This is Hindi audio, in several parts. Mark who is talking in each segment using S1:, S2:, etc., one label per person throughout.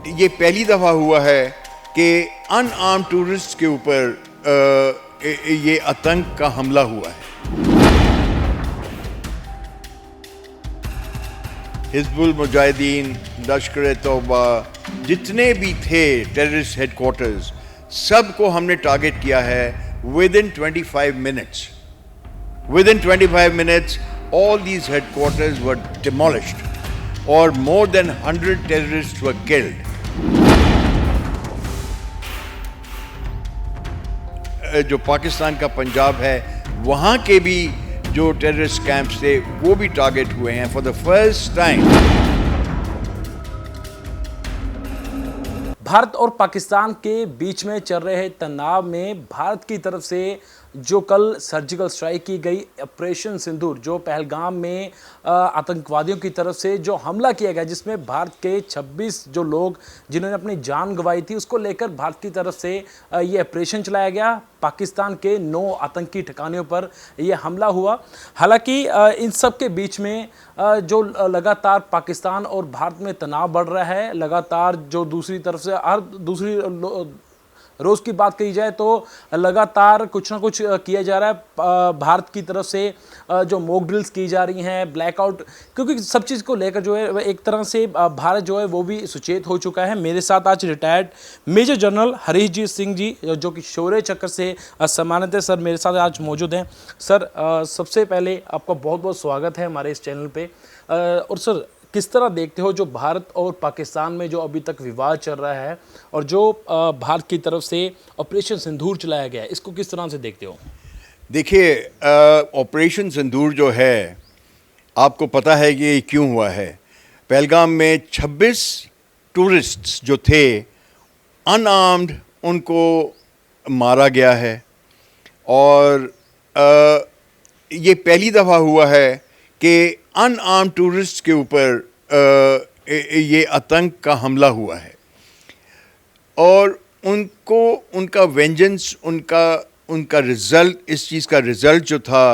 S1: ये पहली दफ़ा हुआ है कि अनआर्म्ड टूरिस्ट के ऊपर ये आतंक का हमला हुआ है। हिज़्बुल मुजाहिदीन, लश्कर तौबा, जितने भी थे टेररिस्ट हेडक्वार्टर्स, सब को हमने टारगेट किया है with in 25 minutes. Within 25 minutes, all these headquarters were demolished, or more than 100 terrorists were killed. जो पाकिस्तान का पंजाब है, वहाँ के भी जो टेररिस्ट कैंप्स थे, वो भी टारगेट हुए हैं for the first time.
S2: Bharat और पाकिस्तान के बीच में चल रहे तनाव में भारत की तरफ से जो कल सर्जिकल स्ट्राइक की गई ऑपरेशन सिंदूर, जो पहलगाम में आतंकवादियों की तरफ से जो हमला किया गया, जिसमें भारत के 26 जो लोग जिन्होंने अपनी जान गंवाई थी, उसको लेकर भारत की तरफ से ये ऑपरेशन चलाया गया। पाकिस्तान के 9 आतंकी ठिकानों पर यह हमला हुआ। हालांकि इन सब के बीच में जो लगातार पाकिस्तान और भारत में तनाव बढ़ रहा है, लगातार जो दूसरी तरफ से हर दूसरी रोज़ की बात कही जाए तो लगातार कुछ ना कुछ किया जा रहा है भारत की तरफ से। जो मॉक ड्रिल्स की जा रही हैं, ब्लैकआउट, क्योंकि सब चीज़ को लेकर जो है एक तरह से भारत जो है वो भी सुचेत हो चुका है। मेरे साथ आज retired major general हरीशजीत Singh ji, जो कि शौर्य चक्र से सम्मानित है, सर मेरे साथ आज मौजूद हैं। सर सबसे पहले आपका बहुत बहुत स्वागत है हमारे इस चैनल पर। और सर, किस तरह देखते हो जो भारत और पाकिस्तान में जो अभी तक विवाद चल रहा है और जो भारत की तरफ से ऑपरेशन सिंदूर चलाया गया है, इसको किस तरह से देखते हो?
S1: देखिए, ऑपरेशन सिंदूर जो है, आपको पता है कि ये क्यों हुआ है। पहलगाम में 26 टूरिस्ट्स जो थे अनआर्म्ड, उनको मारा गया है। और ये पहली दफ़ा हुआ है कि अनआर्म्ड टूरिस्ट के ऊपर ये आतंक का हमला हुआ है। और उनको उनका वेंजेंस, उनका रिज़ल्ट, इस चीज़ का रिज़ल्ट जो था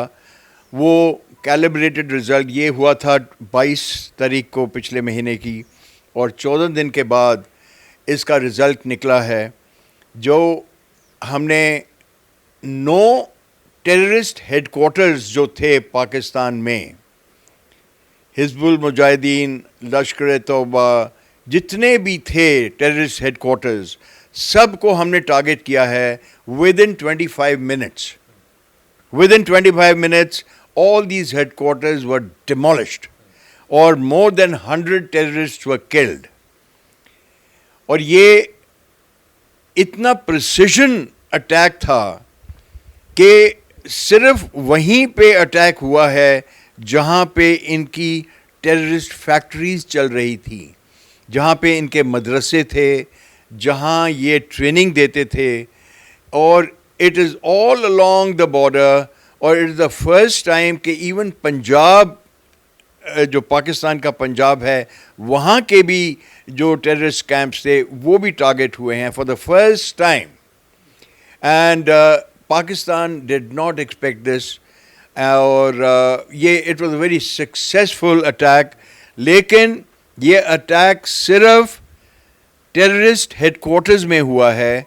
S1: वो कैलिब्रेटेड रिज़ल्ट ये हुआ था 22 तारीख को पिछले महीने की, और 14 दिन के बाद इसका रिज़ल्ट निकला है। जो हमने 9 टेररिस्ट हेडक्वार्टर्स जो थे पाकिस्तान में, हिज़्बुल मुजाहिदीन, लश्कर तौबा, जितने भी थे टेररिस्ट हेडक्वार्टर्स, सब को हमने टारगेट किया है with in 25 minutes. Within 25 minutes, all these headquarters were demolished, or more than 100 terrorists were killed. और ये इतना प्रिसिशन अटैक था कि सिर्फ वहीं पे अटैक हुआ है जहाँ पे इनकी टेररिस्ट फैक्ट्रीज चल रही थी, जहाँ पे इनके मदरसे थे, जहाँ ये ट्रेनिंग देते थे। और it is all along the border, और it is the first time कि इवन पंजाब, जो पाकिस्तान का पंजाब है, वहाँ के भी जो टेररिस्ट कैंप्स थे वो भी टारगेट हुए हैं for the first time. And Pakistan did not expect this, और ये it was a very successful attack. लेकिन ये अटैक सिर्फ टेररिस्ट हेडक्वार्टर्स में हुआ है।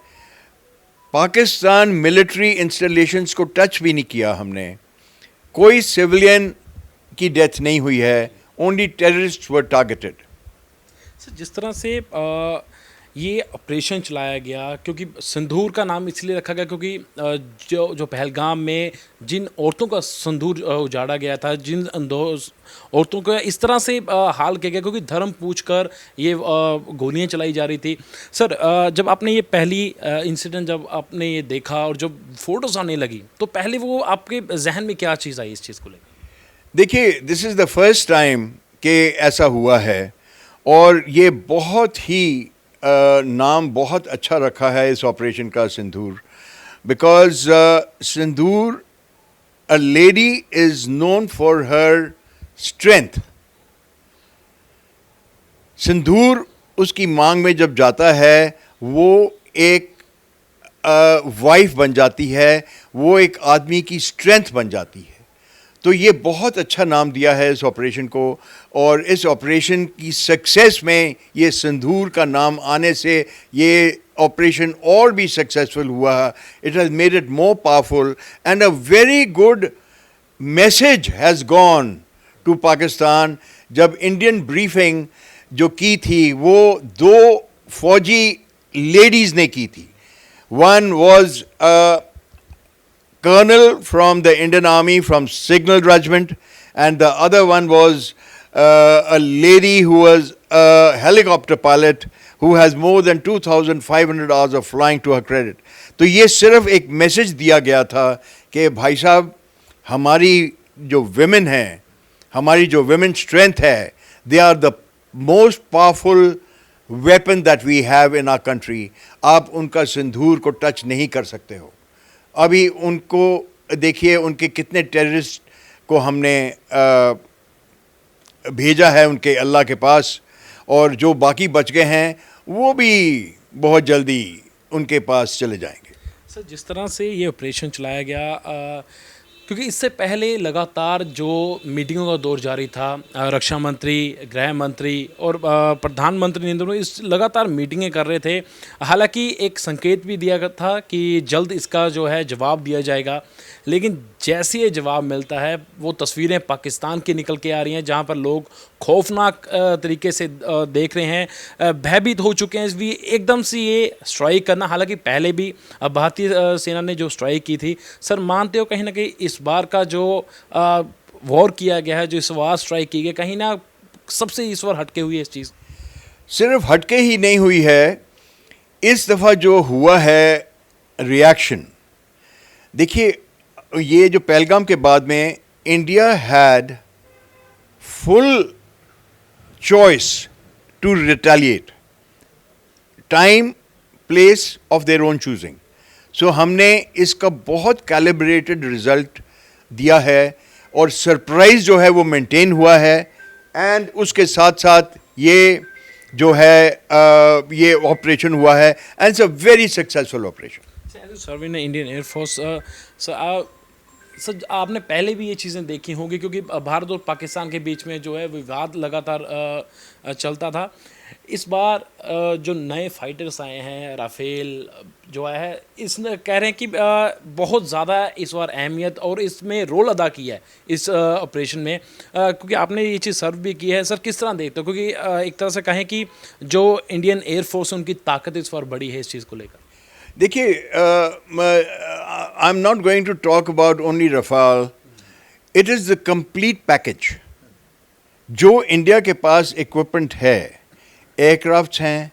S1: पाकिस्तान मिलिट्री इंस्टॉलेशंस को टच भी नहीं किया हमने। कोई सिविलियन की डेथ नहीं हुई है, ओनली टेररिस्ट वर टारगेटेड।
S2: सर, जिस तरह से ये ऑपरेशन चलाया गया, क्योंकि सिंदूर का नाम इसलिए रखा गया क्योंकि जो पहलगाम में जिन औरतों का सिंदूर उजाड़ा गया था, जिन औरतों को इस तरह से हाल किया गया क्योंकि धर्म पूछकर ये गोलियां चलाई जा रही थी। सर, जब आपने ये पहली इंसिडेंट जब आपने ये देखा और जब फोटोज आने लगी, तो पहले वो आपके जहन में क्या चीज़ आई इस चीज़ को लेकर?
S1: देखिए, this is the first time कि ऐसा हुआ है, और ये बहुत ही नाम बहुत अच्छा रखा है इस ऑपरेशन का, Sindoor. Because Sindoor, a lady is known for her strength. सिंदूर उसकी मांग में जब जाता है, वो एक वाइफ बन जाती है, वो एक आदमी की स्ट्रेंथ बन जाती है। तो ये बहुत अच्छा नाम दिया है इस ऑपरेशन को, और इस ऑपरेशन की सक्सेस में ये सिंदूर का नाम आने से ये ऑपरेशन और भी सक्सेसफुल हुआ. It has made it more powerful and a very good message has gone to Pakistan. जब इंडियन ब्रीफिंग जो की थी वो दो फौजी लेडीज़ ने की थी. One was colonel from the Indian Army from Signal Regiment, and the other one was a lady who was a helicopter pilot who has more than 2,500 hours of flying to her credit. तो ये सिर्फ एक मैसेज दिया गया था कि भाई साहब, हमारी जो women हैं, हमारी जो women strength है, they are the most powerful weapon that we have in our country. आप उनका सिंदूर को टच नहीं कर सकते हो. अभी उनको देखिए, उनके कितने टेररिस्ट को हमने भेजा है उनके अल्लाह के पास, और जो बाकी बच गए हैं वो भी बहुत जल्दी उनके पास चले जाएंगे.
S2: सर, जिस तरह से ये ऑपरेशन चलाया गया, क्योंकि इससे पहले लगातार जो मीटिंगों का दौर जारी था, रक्षा मंत्री, गृह मंत्री और प्रधानमंत्री ने दोनों इस लगातार मीटिंगें कर रहे थे. हालांकि एक संकेत भी दिया गया था कि जल्द इसका जो है जवाब दिया जाएगा, लेकिन जैसे ये जवाब मिलता है वो तस्वीरें पाकिस्तान की निकल के आ रही हैं, जहां पर लोग खौफनाक तरीके से देख रहे हैं, भयभीत हो चुके हैं. इसलिए एकदम से ये स्ट्राइक करना, हालांकि पहले भी भारतीय सेना ने जो स्ट्राइक की थी, सर मानते हो कहीं ना कहीं इस बार का जो वॉर किया गया है, जो इस बार स्ट्राइक की गई, कहीं ना सबसे इस बार हटके हुई है इस चीज़?
S1: सिर्फ हटके ही नहीं हुई है, इस दफ़ा जो हुआ है रिएक्शन, देखिए ये जो पहलगाम के बाद में India had full choice to retaliate, time place of their own choosing. So हमने इसका बहुत कैलिब्रेटेड रिजल्ट दिया है, और सरप्राइज जो है वो मेंटेन हुआ है. एंड उसके साथ साथ ये जो है ये ऑपरेशन हुआ है, and it's a very successful operation.
S2: Serve in Indian Air Force, sir आपने पहले भी ये चीज़ें देखी होंगी, क्योंकि भारत और पाकिस्तान के बीच में जो है विवाद लगातार चलता था. इस बार जो नए फाइटर्स आए हैं, राफेल जो आया है, इसने कह रहे हैं कि बहुत ज़्यादा इस बार अहमियत और इसमें रोल अदा किया है इस ऑपरेशन में, क्योंकि आपने ये चीज़ सर्व भी की है. सर किस तरह देखते हो, क्योंकि एक तरह से कहें कि जो इंडियन एयरफोर्स उनकी ताकत इस बार बड़ी है इस चीज़ को लेकर?
S1: देखिए, I am not going to talk about only Rafale. It is the complete package. जो इंडिया के पास इक्विपमेंट है, एयरक्राफ्ट्स हैं,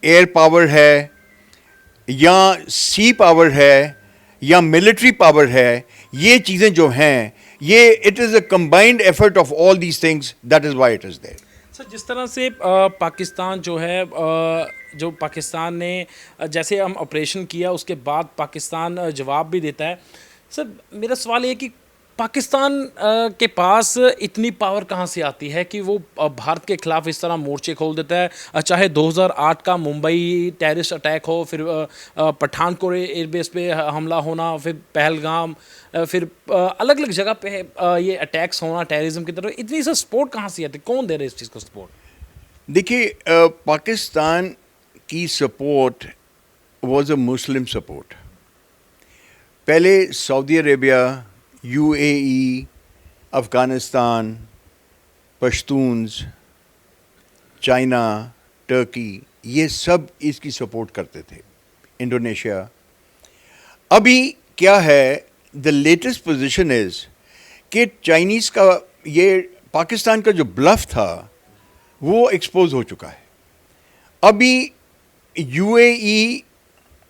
S1: एयर पावर है, या सी पावर है, या मिलिट्री पावर है, ये चीज़ें जो हैं, ये it is a combined effort of all these things, that is why it is there.
S2: Sir जिस तरह से पाकिस्तान जो है, जो पाकिस्तान ने जैसे हम ऑपरेशन किया उसके बाद पाकिस्तान जवाब भी देता है. सर मेरा सवाल ये कि पाकिस्तान के पास इतनी पावर कहाँ से आती है कि वो भारत के खिलाफ इस तरह मोर्चे खोल देता है, चाहे 2008 का मुंबई टेररिस्ट अटैक हो, फिर पठानकोट एयरबेस पे हमला होना, फिर पहलगाम, फिर अलग अलग जगह पे ये अटैक्स होना टेररिज्म की तरफ. इतनी सा सपोर्ट कहाँ से आती है, कौन दे रहे हैं इस चीज़ को सपोर्ट?
S1: देखिए, पाकिस्तान की support was a Muslim support. पहले Saudi Arabia, UAE, Afghanistan, Pashtuns, China, Turkey, ये सब इसकी सपोर्ट करते थे, इंडोनेशिया. अभी क्या है, द लेटेस्ट पोजीशन इज़ कि चाइनीज़ का ये पाकिस्तान का जो ब्लफ था वो एक्सपोज हो चुका है. अभी UAE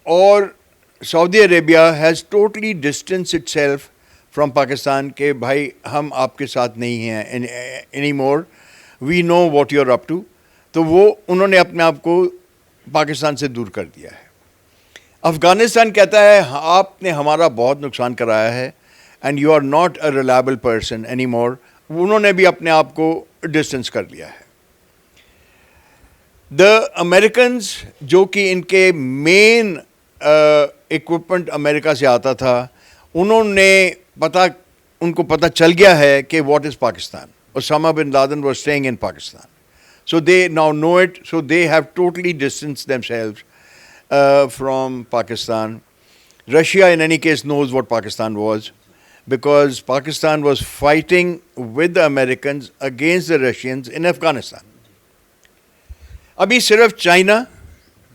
S1: और Saudi Arabia has totally distance itself from Pakistan के भाई हम आपके साथ नहीं हैं any more, we know what you are up to. तो वो उन्होंने अपने आप को पाकिस्तान से दूर कर दिया है. अफ़गानिस्तान कहता है आपने हमारा बहुत नुकसान कराया है and you are not a reliable person any more. उन्होंने भी अपने आप को डिस्टेंस कर लिया है. द अमेरिकन्स, जो कि इनके मेन इक्विपमेंट अमेरिका से आता था, उन्होंने पता उनको पता चल गया है कि what is Pakistan. Osama bin Laden was staying in Pakistan. So they now know it. So they have totally distanced themselves from Pakistan. Russia, in any case, knows what Pakistan was, because Pakistan was fighting with the Americans against the Russians in Afghanistan. Abhi sirf China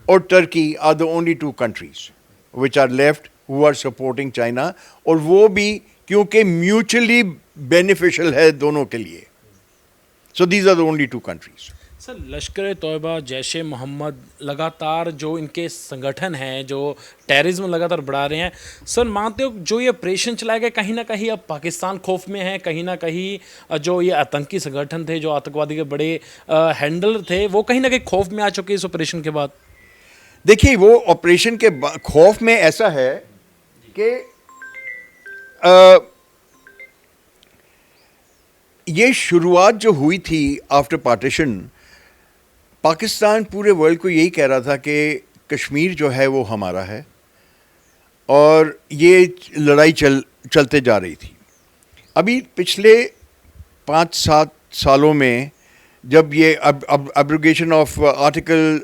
S1: or Turkey are the only two countries which are left who are supporting China, और वो भी क्योंकि mutually beneficial है दोनों के लिए. So these are the only two countries.
S2: Sir, लश्कर तौयबा, जैश ए मोहम्मद लगातार जो इनके संगठन हैं जो टेररिज्म लगातार बढ़ा रहे हैं, सर मानते हो जो ये ऑपरेशन चलाए गए कहीं ना कहीं अब पाकिस्तान खौफ में है, कहीं ना कहीं जो ये आतंकी संगठन थे, जो आतंकवादी के बड़े हैंडलर थे, वो कहीं ना कहीं खौफ में आ चुके इस ऑपरेशन के बाद?
S1: देखिए, वो ऑपरेशन के खौफ में ऐसा है कि ये शुरुआत जो हुई थी आफ्टर पार्टीशन, पाकिस्तान पूरे वर्ल्ड को यही कह रहा था कि कश्मीर जो है वो हमारा है, और ये लड़ाई चलते जा रही थी. अभी पिछले 5-7 सालों में जब ये अब्रोगेशन ऑफ आर्टिकल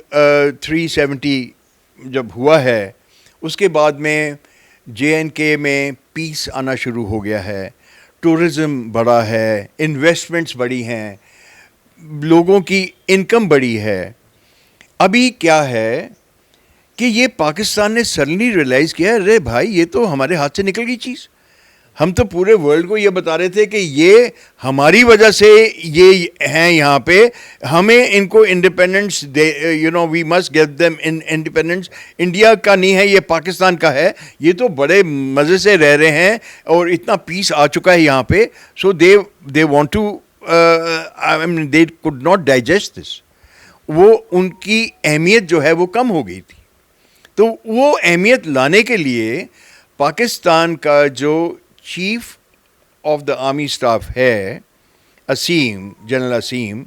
S1: 370 जब हुआ है, उसके बाद में JNK में पीस आना शुरू हो गया है, टूरिज़्म बढ़ा है, इन्वेस्टमेंट्स बढ़ी हैं, लोगों की इनकम बढ़ी है. अभी क्या है कि ये पाकिस्तान ने सडनली रियलाइज़ किया, अरे भाई ये तो हमारे हाथ से निकल गई चीज़. हम तो पूरे वर्ल्ड को ये बता रहे थे कि ये हमारी वजह से ये हैं यहाँ पे, हमें इनको इंडिपेंडेंस दे, you know, we must give them independence. India का नहीं है, ये पाकिस्तान का है. ये तो बड़े मज़े से रह रहे हैं और इतना पीस आ चुका है यहाँ पे. So they want to, I mean they could not digest this. वो उनकी अहमियत जो है वो कम हो गई थी. तो वो अहमियत लाने के लिए पाकिस्तान का जो chief of the army staff है, असीम, जनरल असीम,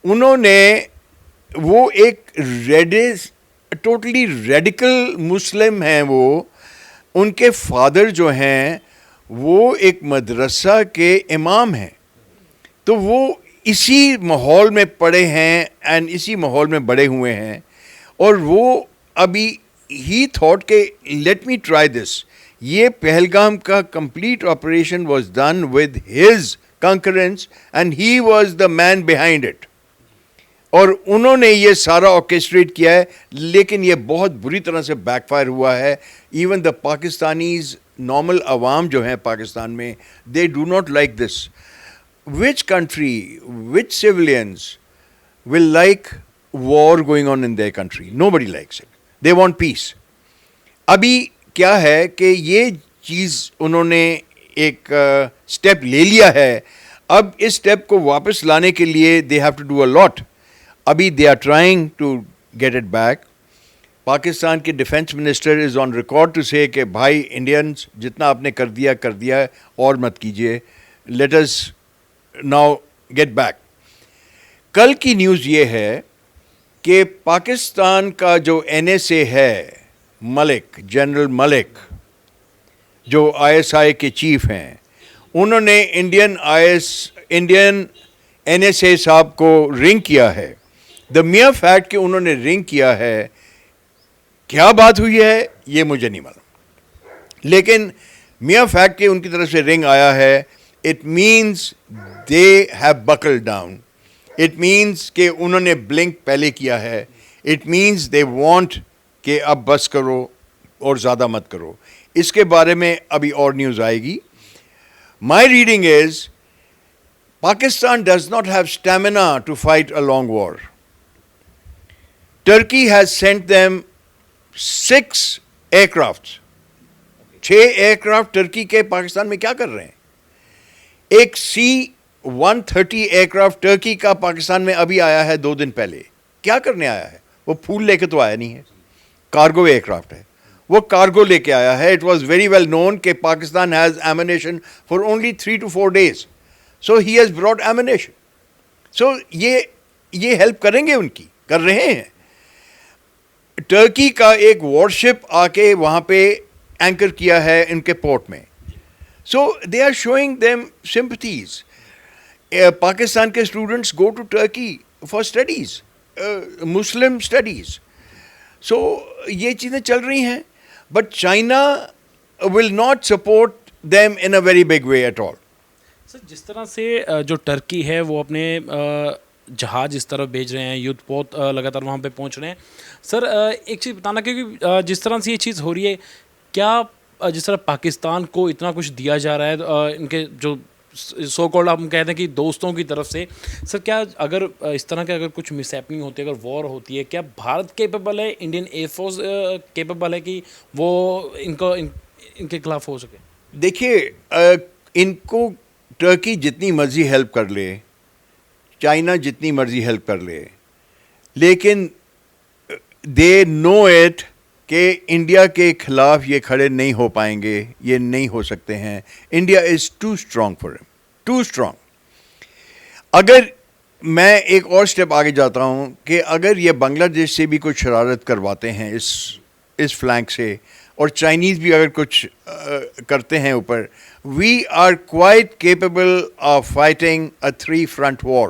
S1: उन्होंने, वो एक टोटली रेडिकल मुस्लिम हैं वो. उनके फादर जो हैं वो एक मदरसा के इमाम हैं. तो वो इसी माहौल में पड़े हैं एंड इसी माहौल में बड़े हुए हैं. और वो अभी ही थॉट के लेट मी ट्राई दिस. ये पहलगाम का complete operation was done with his concurrence and he was the man behind it. और उन्होंने ये सारा ऑर्केस्ट्रेट किया है, लेकिन ये बहुत बुरी तरह से बैकफायर हुआ है. इवन द पाकिस्तानीज, नॉर्मल अवाम जो हैं पाकिस्तान में, they do not like this. Which country, which civilians will like war going on in their country? Nobody likes it. They want peace. अभी क्या है कि ये चीज़ उन्होंने एक स्टेप ले लिया है. अब इस स्टेप को वापस लाने के लिए they have to do a lot. अभी they are trying to get it back. Pakistan के defence minister is on record to say कि भाई इंडियंस, जितना आपने कर दिया और मत कीजिए. Let us now get back. कल की न्यूज़ ये है कि पाकिस्तान का जो NSA है, मलिक, जनरल मलिक, जो ISI के चीफ हैं, उन्होंने इंडियन NSA साहब को रिंग किया है. द मियर फैक्ट कि उन्होंने रिंग किया है, क्या बात हुई है ये मुझे नहीं मालूम, लेकिन मियर फैक्ट कि उनकी तरफ से रिंग आया है, it means they have buckled down. It means कि उन्होंने ब्लिंक पहले किया है. इट मीन्स दे वांट कि अब बस करो और ज़्यादा मत करो. इसके बारे में अभी और न्यूज़ आएगी. My reading is Pakistan does not have stamina to fight a long war. Turkey has sent them 6 aircraft. 6 aircraft Turkey के पाकिस्तान में क्या कर रहे हैं? एक C-130 एयरक्राफ्ट टर्की का पाकिस्तान में अभी आया है 2 दिन पहले. क्या करने आया है? वो फूल लेके तो आया नहीं है, कार्गो एयरक्राफ्ट है. वो कार्गो लेके आया है. It was very well known कि Pakistan has ammunition for only 3 to 4 days. So he has brought ammunition. So ये हेल्प करेंगे, उनकी कर रहे हैं. टर्की का एक वॉरशिप आके वहाँ पे एंकर किया है इनके पोर्ट में. So they are showing them sympathies. Pakistan के students go to Turkey for studies, Muslim studies. So ये चीज़ें चल रही हैं, but China will not support them in a very big way at all.
S2: Sir जिस तरह से जो टर्की है वो अपने जहाज़ इस तरफ भेज रहे हैं, युद्धपोत लगातार वहाँ पे पहुँच रहे हैं. सर एक चीज़ बताना, क्योंकि जिस तरह से ये चीज़ हो रही है, क्या जिस तरह पाकिस्तान को इतना कुछ दिया जा रहा है इनके जो सो कॉल्ड हम कहते हैं कि दोस्तों की तरफ से, सर क्या अगर इस तरह के अगर कुछ मिसहैपनिंग होती है, अगर वॉर होती है, क्या भारत केपेबल है, इंडियन एयरफोर्स केपेबल है कि वो इनके खिलाफ हो सके?
S1: देखिए, इनको टर्की जितनी मर्जी हेल्प कर ले, चाइना जितनी मर्जी हेल्प कर ले, लेकिन दे नो इट कि इंडिया के खिलाफ ये खड़े नहीं हो पाएंगे, ये नहीं हो सकते हैं. India is too strong for him, too strong. अगर मैं एक और स्टेप आगे जाता हूँ कि अगर ये बांग्लादेश से भी कुछ शरारत करवाते हैं इस फ्लैंक से, और चाइनीज़ भी अगर कुछ करते हैं ऊपर, we are quite capable of fighting a 3 front war.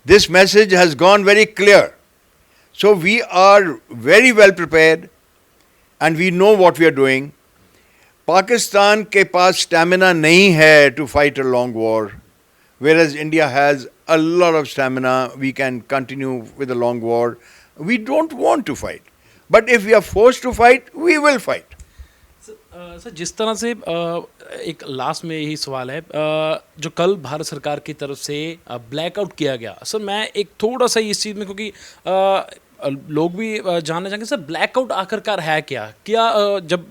S1: This message has gone very clear. So we are very well prepared and we know what we are doing. Pakistan के पास stamina नहीं है to fight a long war, whereas India has a lot of stamina. We can continue with a long war. We don't want to fight. But if we are forced to fight, we will fight.
S2: Sir जिस तरह से एक लास्ट में यही सवाल है, जो कल भारत सरकार की तरफ से ब्लैकआउट किया गया, सर मैं एक थोड़ा सा इस चीज़ में, क्योंकि लोग भी जानना चाहेंगे सर ब्लैकआउट आखिरकार है क्या, जब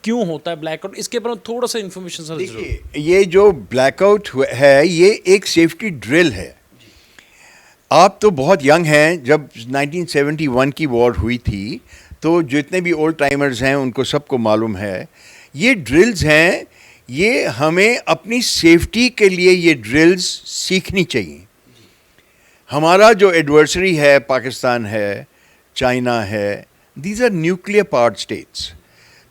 S2: क्यों होता है ब्लैकआउट, इसके ऊपर थोड़ा सा इन्फॉर्मेशन सर.
S1: देखिए, ये जो ब्लैकआउट है ये एक सेफ्टी ड्रिल है. आप तो बहुत यंग हैं, जब 1971 की वॉर हुई थी तो जितने भी ओल्ड टाइमर्स हैं उनको सबको मालूम है. ये ड्रिल्स हैं, ये हमें अपनी सेफ्टी के लिए ये ड्रिल्स सीखनी चाहिए. हमारा जो एडवर्सरी है, पाकिस्तान है, चाइना है, these are nuclear powered states,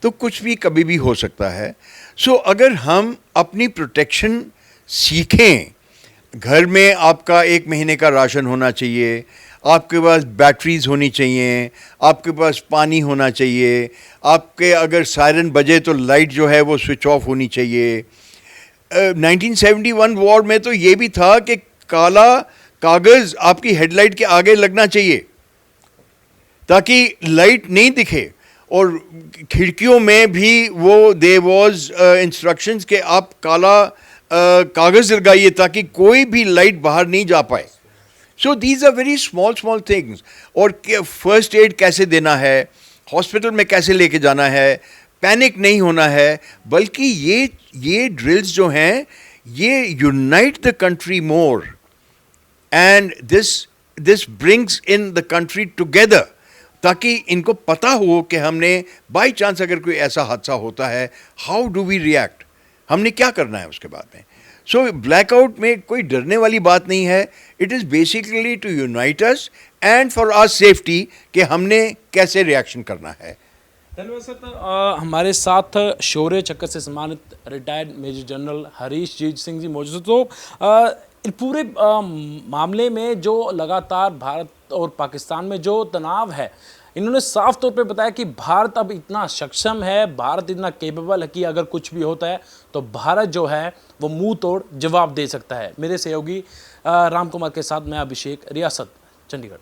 S1: तो कुछ भी कभी भी हो सकता है. सो अगर हम अपनी प्रोटेक्शन सीखें, घर में आपका 1 महीने का राशन होना चाहिए, आपके पास बैटरीज होनी चाहिए, आपके पास पानी होना चाहिए, आपके अगर सायरन बजे तो लाइट जो है वो स्विच ऑफ होनी चाहिए. 1971 वॉर में तो ये भी था कि काला कागज़ आपकी हेडलाइट के आगे लगना चाहिए ताकि लाइट नहीं दिखे, और खिड़कियों में भी वो दे वॉज इंस्ट्रक्शंस कि आप काला कागज़ लगाइए ताकि कोई भी लाइट बाहर नहीं जा पाए. So these are very small things. और फर्स्ट एड कैसे देना है, हॉस्पिटल में कैसे लेके जाना है, पैनिक नहीं होना है, बल्कि ये ड्रिल्स जो हैं ये unite the country more, and this brings in the country together, ताकि इनको पता हो कि हमने बाई चांस अगर कोई ऐसा हादसा होता है, हाउ डू वी रिएक्ट, हमने क्या करना है उसके बाद में. सो ब्लैकआउट में कोई डरने वाली बात नहीं है. It is basically to unite us and for our safety कि हमने कैसे रिएक्शन करना है.
S2: धन्यवाद सर. तो हमारे साथ शौर्य चक्र से सम्मानित रिटायर्ड मेजर जनरल हरीश जीत सिंह जी मौजूद. तो पूरे मामले में जो लगातार भारत और पाकिस्तान में जो तनाव है, इन्होंने साफ तौर पे बताया कि भारत अब इतना सक्षम है, भारत इतना केपेबल है कि अगर कुछ भी होता है तो भारत जो है वो मुंह तोड़ जवाब दे सकता है. मेरे सहयोगी राम कुमार के साथ मैं अभिषेक, रियासत, चंडीगढ़.